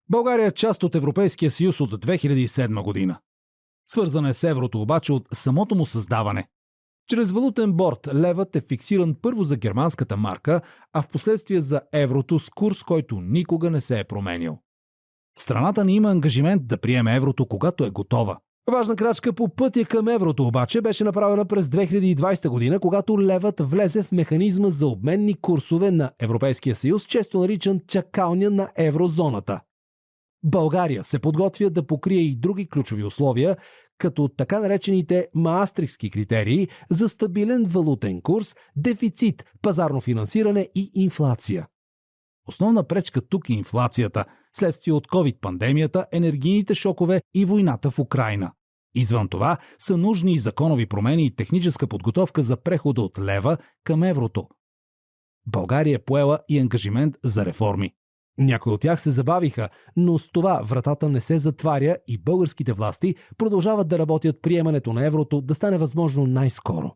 България е част от Европейския съюз от 2007 година. Свързана е с еврото обаче от самото му създаване. Чрез валутен борд левът е фиксиран първо за германската марка, а в последствие за еврото с курс, който никога не се е променил. Страната ни има ангажимент да приеме еврото, когато е готова. Важна крачка по пътя към еврото обаче беше направена през 2020 година, когато левът влезе в механизма за обменни курсове на Европейския съюз, често наричан чакалня на еврозоната. България се подготвя да покрие и други ключови условия, като така наречените маастрихтски критерии за стабилен валутен курс, дефицит, пазарно финансиране и инфлация. Основна пречка тук е инфлацията, следствие от COVID-пандемията, енергийните шокове и войната в Украйна. Извън това са нужни и законови промени и техническа подготовка за прехода от лева към еврото. България е поела и ангажимент за реформи. Някои от тях се забавиха, но с това вратата не се затваря и българските власти продължават да работят приемането на еврото да стане възможно най-скоро.